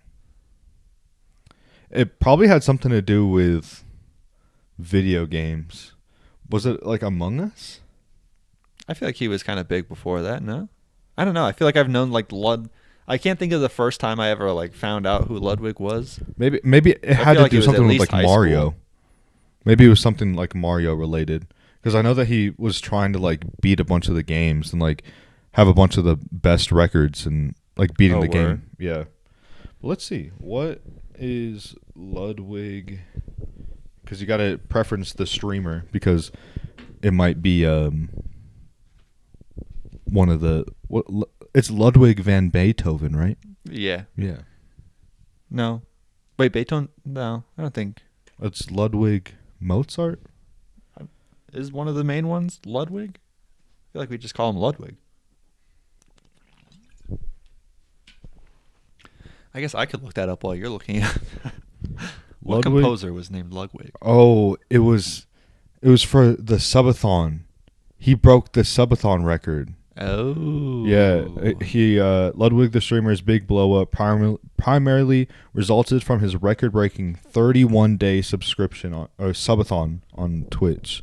It probably had something to do with video games. Was it like Among Us? I feel like he was kind of big before that, no? I don't know. I feel like I've known like I can't think of the first time I ever like found out who Ludwig was. Maybe it had feel to like do it was something at with least like high Mario. school. Maybe it was something like Mario related. Because I know that he was trying to like beat a bunch of the games and like have a bunch of the best records and like beating Oh, the game. word. Yeah. Well, let's see. What is Ludwig? Because you got to preference the streamer because it might be one of the it's Ludwig van Beethoven, right? Yeah. Yeah. No. Wait, Beethoven? No, I don't think. It's Ludwig Mozart. Is one of the main ones Ludwig? I feel like we just call him Ludwig. I guess I could look that up while you're looking at what Ludwig? composer was named Ludwig? Oh, it was for the subathon. He broke the subathon record. Oh. Yeah, he Ludwig the streamer's big blow up primarily resulted from his record-breaking 31-day subscription or subathon on Twitch,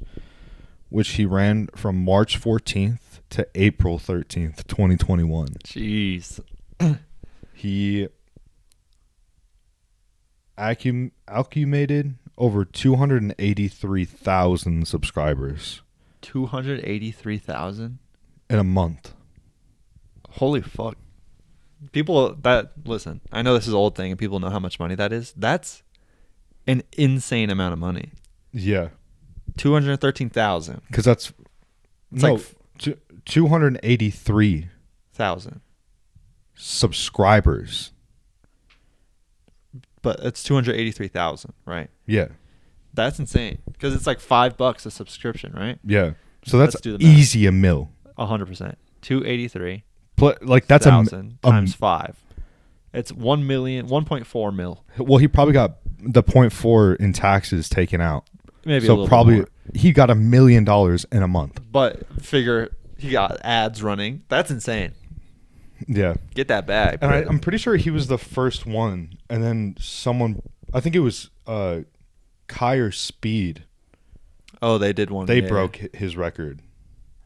which he ran from March 14th to April 13th, 2021. Jeez. He accumulated over 283,000 subscribers 283,000? in a month. Holy fuck. People that listen, I know this is an old thing and people know how much money that is. That's an insane amount of money. Yeah, 213,000. because that's It's no like 283,000 subscribers. But it's 283,000, right? Yeah, That's insane because it's like $5 a subscription, right? yeah. So that's Let's do the math. easy a mil. 100%. 283 Like that's thousand times 5. It's 1.4 mil. Well, he probably got the 0.4 in taxes taken out. Maybe a So little probably more. he got $1 million in a month. But figure he got ads running. That's insane. Yeah. Get that bag. And bro. I'm pretty sure he was the first one. And then someone, I think it was Kyer Speed. Oh, they did one. They yeah. broke his record.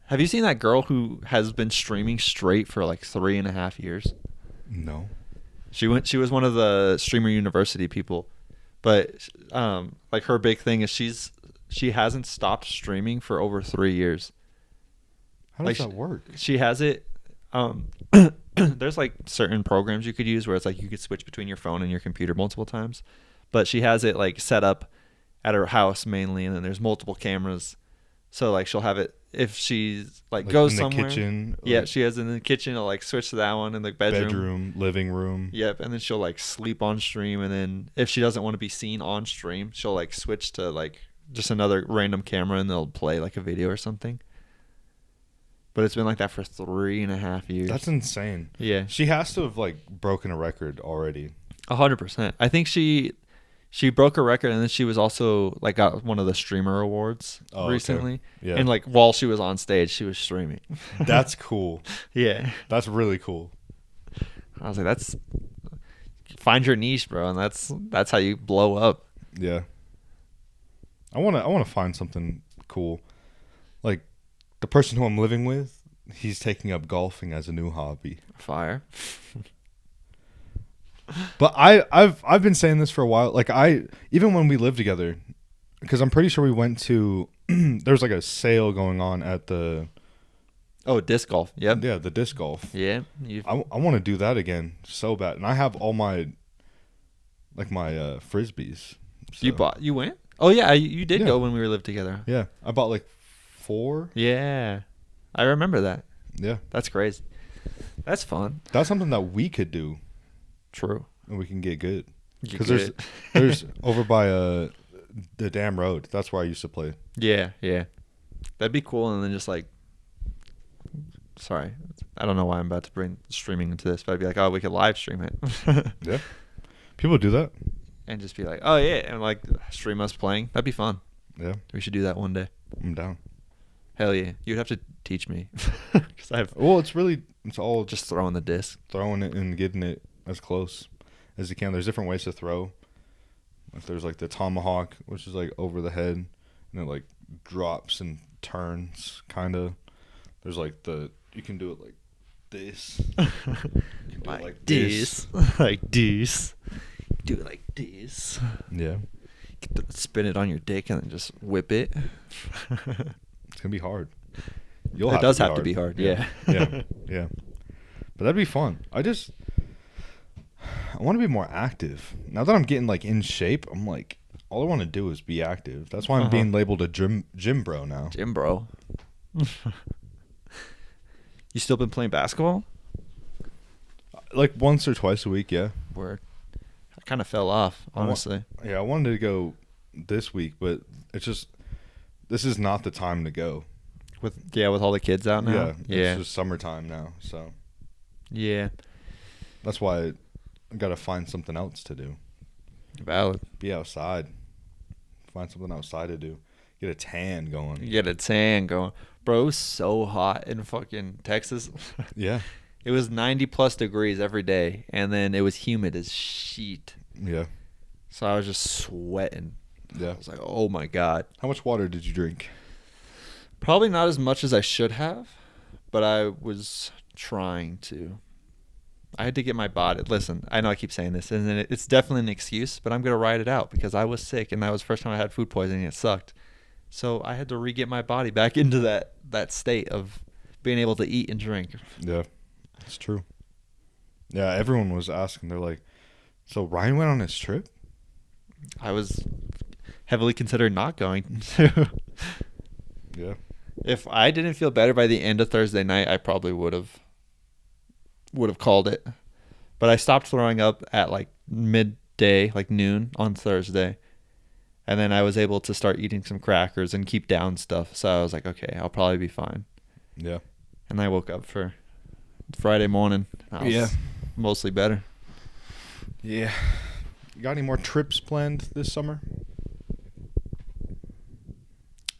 Have you seen that girl who has been streaming straight for like 3.5 years? No. She was one of the Streamer University people, but like her big thing is she's she hasn't stopped streaming for over 3 years. How does that work? She has it. There's like certain programs you could use where it's like you could switch between your phone and your computer multiple times, but she has it like set up at her house mainly, and then there's multiple cameras. So like she'll have it if she's like goes in somewhere. the kitchen. Yeah, she has it in the kitchen. I'll like switch to that one in the bedroom. Living room. Yep, and then she'll like sleep on stream, and then if she doesn't want to be seen on stream, she'll like switch to like just another random camera, and they'll play like a video or something. But it's been like that for 3.5 years. That's insane. Yeah, She has to have like broken a record already. 100%. I think she broke a record, and then she was also like got one of the streamer awards recently. Okay. Yeah. And like while she was on stage, she was streaming. That's cool. Yeah, That's really cool. I was like, that's find your niche, bro, and that's how you blow up. Yeah. I wanna find something cool. Like the person who I'm living with, he's taking up golfing as a new hobby. Fire. But I've been saying this for a while. Like even when we lived together, because I'm pretty sure we went to there was like a sale going on at the Oh, disc golf. Yep. yeah the disc golf. Yeah. I want to do that again so bad, and I have all my frisbees. So, You went? Oh yeah, you did Yeah. go when we were lived together. yeah, I bought like 4. Yeah, I remember that. Yeah, That's crazy. That's fun. that's something that we could do, True. and we can get good. You Because get there's over by the dam road. That's where I used to play. Yeah, that'd be cool. And then just like, sorry, I don't know why I'm about to bring streaming into this, but I'd be like, oh, we could live stream it. Yeah, people do that. And just be like, oh yeah, and like stream us playing. That'd be fun. Yeah, We should do that one day. I'm down. Hell yeah, you'd have to teach me because I have Well, it's all just throwing the disc. throwing it and getting it as close as you can. There's different ways to throw. Like there's like the tomahawk, which is like over the head, and it like drops and turns, kind of. There's like you can do it like this. You can do it like this. like this. Do it like this. Yeah, Spin it on your dick and then just whip it. it's gonna be hard. It does have to be hard. Yeah. yeah, yeah. But that'd be fun. I want to be more active. Now that I'm getting like in shape, I'm like, all I want to do is be active. That's why I'm being labeled a gym bro now. Gym bro. You still been playing basketball? Like once or twice a week, yeah. Word. I kind of fell off, honestly. Yeah, I wanted to go this week, but it's just this is not the time to go. With all the kids out now. It's just summertime now, so Yeah. that's why I gotta find something else to do. Valid. Be outside. Find something outside to do. Get a tan going. You get a tan going. Bro, it was so hot in fucking Texas. Yeah. It was 90 plus degrees every day, and then it was humid as shit. Yeah. So I was just sweating. Yeah. I was like, oh my God. How much water did you drink? Probably not as much as I should have, but I was trying to. I had to get my body. Listen, I know I keep saying this, and it's definitely an excuse, but I'm going to ride it out because I was sick, and that was the first time I had food poisoning. It sucked. So I had to re-get my body back into that state of being able to eat and drink. Yeah. It's true. Yeah, everyone was asking. They're like, so Ryan went on his trip? I was heavily considering not going to. Yeah. If I didn't feel better by the end of Thursday night, I probably would have called it. But I stopped throwing up at like midday, like noon on Thursday. And then I was able to start eating some crackers and keep down stuff. So I was like, okay, I'll probably be fine. Yeah. And I woke up for Friday morning. I was mostly better. Yeah. You got any more trips planned this summer?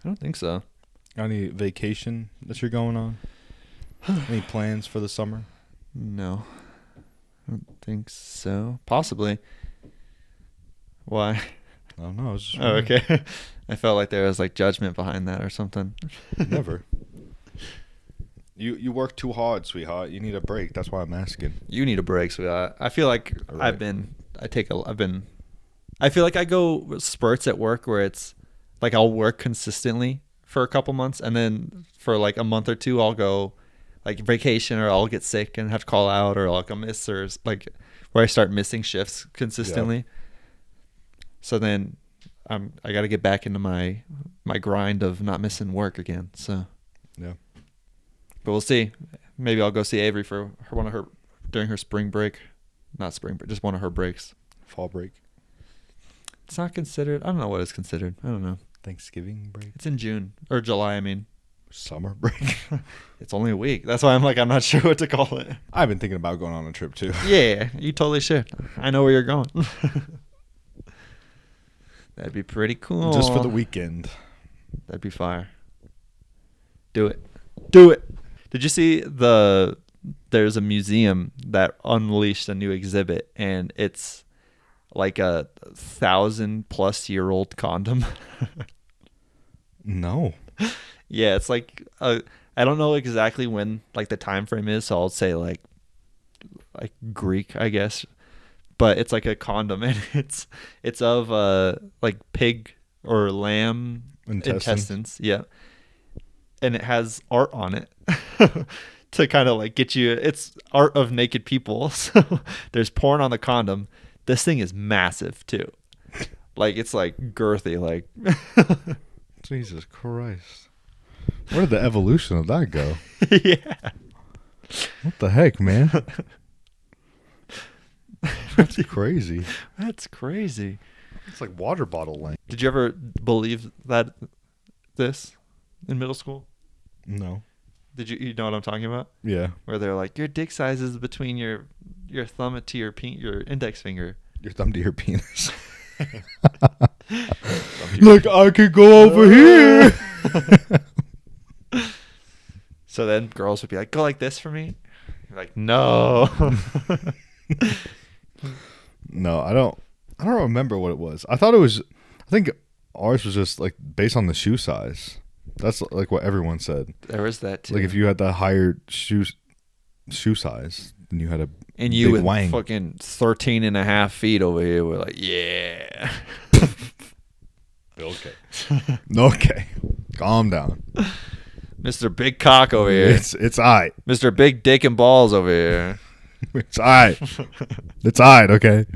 I don't think so. Got any vacation that you're going on? Any plans for the summer? No. I don't think so. Possibly. Why? I don't know. I was just Oh, okay. I felt like there was like judgment behind that or something. Never. You work too hard, sweetheart. You need a break. That's why I'm asking. You need a break, sweetheart. I feel like Right. I feel like I go spurts at work where it's like I'll work consistently for a couple months, and then for like a month or two I'll go like vacation, or I'll get sick and have to call out, or like I'll miss, or like where I start missing shifts consistently. Yep. So then I got to get back into my grind of not missing work again. So yeah, but we'll see. Maybe I'll go see Avery for one of her during her spring break, not spring break, just one of her breaks. Fall break. It's not considered. I don't know what it's considered. I don't know. Thanksgiving break. It's in June or July. I mean, summer break. It's only a week. That's why I'm not sure what to call it. I've been thinking about going on a trip too. Yeah, you totally should. I know where you're going. That'd be pretty cool. Just for the weekend. That'd be fire. Do it. Do it. Did you see there's a museum that unleashed a new exhibit, and it's like a 1,000+ year old condom? No. Yeah, it's like I don't know exactly when like the time frame is, so I'll say like Greek, I guess. But it's like a condom, and it's of like pig or lamb intestines. Yeah. And it has art on it to kind of like get you. It's art of naked people. So there's porn on the condom. This thing is massive too. Like it's like girthy. Like Jesus Christ. Where did the evolution of that go? Yeah. What the heck, man? That's crazy. That's crazy. It's like water bottle length. Did you ever believe this in middle school? No. Did you know what I'm talking about? Yeah. Where they're like, your dick size is between your thumb to your index finger. Your thumb to your penis. Look, I could go over here. So then girls would be like, go like this for me. You're like, no. No, I don't remember what it was. I think ours was just like based on the shoe size. That's like what everyone said. There was that too. Like if you had the higher shoe size, then you had a and you big with wang. Fucking 13.5 feet over here were like, yeah. Okay. Okay. Calm down. Mr. Big Cock over here. It's alright. Mr. Big Dick and Balls over here. It's alright. It's alright, okay?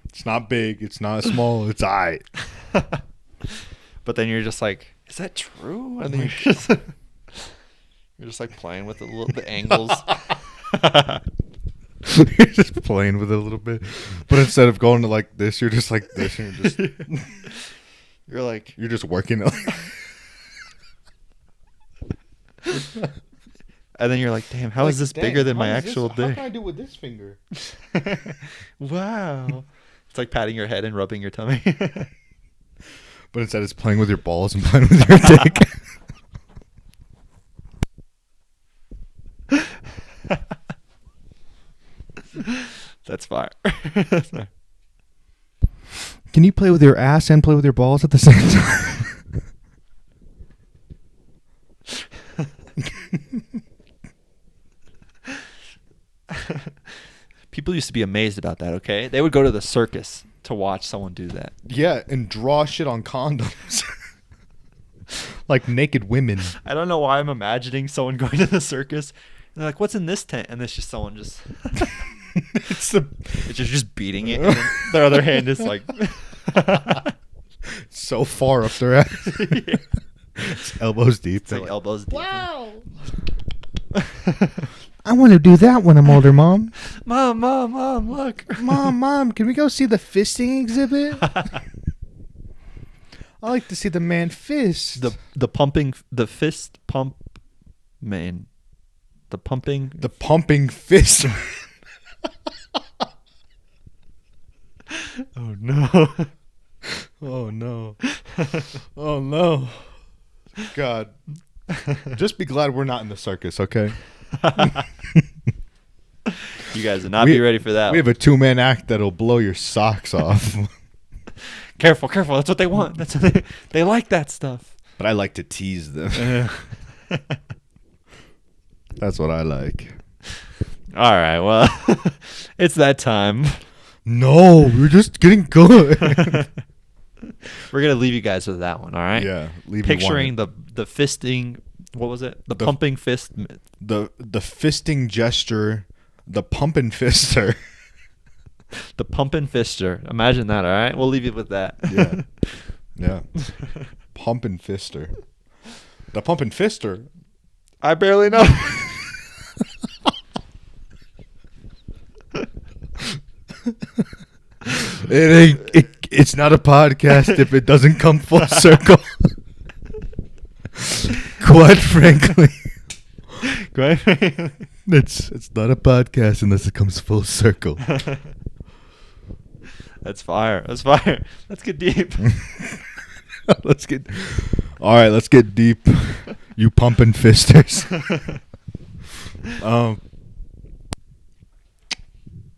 It's not big. It's not small. It's alright. But then you're just like, is that true? And then you're just like playing with the angles. You're just playing with it a little bit. But instead of going to like this, you're just like this. And you're just working it. And then you're like, damn, how is this bigger than my actual dick? How can I do with this finger? Wow. It's like patting your head and rubbing your tummy. But instead it's playing with your balls and playing with your dick. That's fire. Can you play with your ass and play with your balls at the same time? People used to be amazed about that, okay? They would go to the circus to watch someone do that. Yeah, and draw shit on condoms. Like naked women. I don't know why I'm imagining someone going to the circus. And they're like, what's in this tent? And it's just someone just... it's just beating it. And then their other hand is like... so far up their ass. Yeah. It's elbows deep. It's like elbows deep. Wow. I want to do that when I'm older, Mom. Mom, look. Mom, can we go see the fisting exhibit? I like to see the man fist. The fist pump man. The pumping fist. Oh no. Oh no. Oh no. God. Just be glad we're not in the circus, okay? You guys will not be ready for that. We have a 2-man act that'll blow your socks off. Careful. That's what they want. That's what they like that stuff. But I like to tease them. That's what I like. All right, well, it's that time. No, we're just getting good. We're gonna leave you guys with that one. All right. Yeah. Leave Picturing the fisting. What was it? The pumping fist. the fisting gesture, the pumping fister. The pumping fister. Imagine that. All right. We'll leave you with that. Yeah. Yeah. Pumping fister. The pumping fister. I barely know. It's not a podcast if it doesn't come full circle. Quite frankly. It's not a podcast unless it comes full circle. That's fire. That's fire. Let's get deep. All right, let's get deep. You pumping fisters.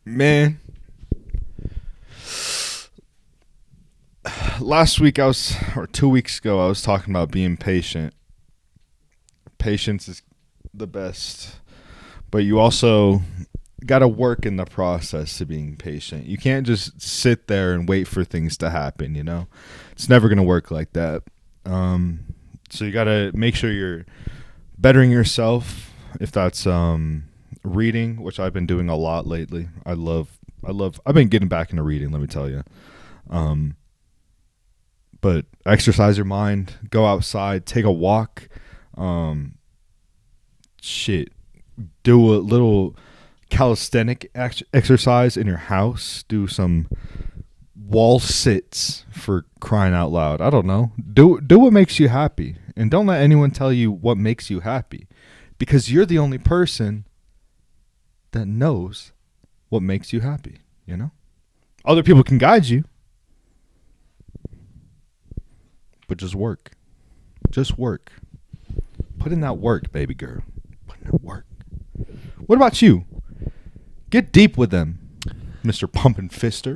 Man. Last week 2 weeks ago, I was talking about being patient. Patience is the best, but you also got to work in the process of being patient. You can't just sit there and wait for things to happen, you know? It's never going to work like that. So you got to make sure you're bettering yourself. If that's reading, which I've been doing a lot lately. I've been getting back into reading, let me tell you. But exercise your mind, go outside, take a walk. Do a little calisthenic exercise in your house. Do some wall sits, for crying out loud. I don't know. Do what makes you happy, and don't let anyone tell you what makes you happy, because you're the only person that knows what makes you happy, you know? Other people can guide you, but just work. Just work. Put in that work, baby girl. Put in that work. What about you? Get deep with them, Mr. Pumpin' Fister.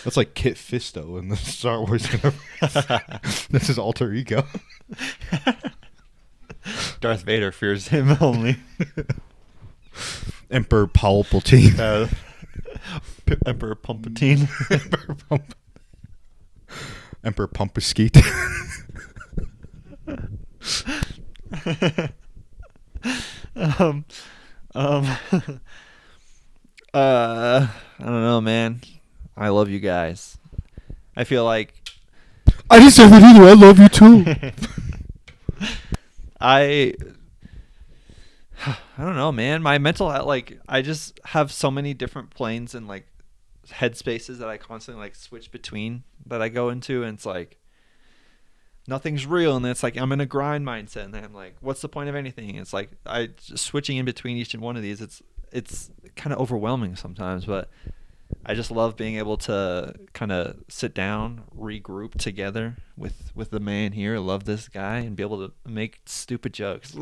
That's like Kit Fisto in the Star Wars universe. That's his alter ego. Darth Vader fears him only. Emperor Palpatine. Emperor Pumpatine. Emperor Pumpaskeet. I don't know, man. I love you guys. I feel like I didn't say that either. I love you too. I don't know, man. My mental I just have so many different planes and like headspaces that I constantly like switch between that I go into, and it's like nothing's real, and then it's like I'm in a grind mindset, and then I'm like, what's the point of anything? It's like I just switching in between each and one of these. It's kind of overwhelming sometimes, but I just love being able to kind of sit down, regroup together with the man here. I love this guy, and be able to make stupid jokes.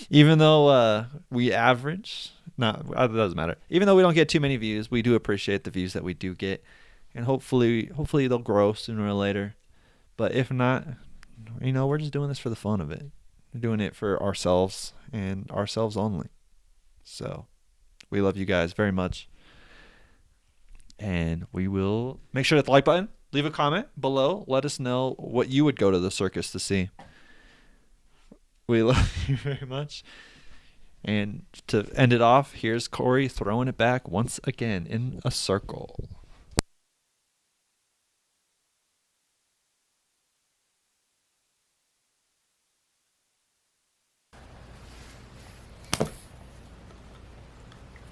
Even though we average, it doesn't matter. Even though we don't get too many views, we do appreciate the views that we do get, and hopefully they'll grow sooner or later. But if not, we're just doing this for the fun of it. We're doing it for ourselves and ourselves only. So we love you guys very much. And we will make sure to hit the like button. Leave a comment below. Let us know what you would go to the circus to see. We love you very much. And to end it off, here's Corey throwing it back once again in a circle.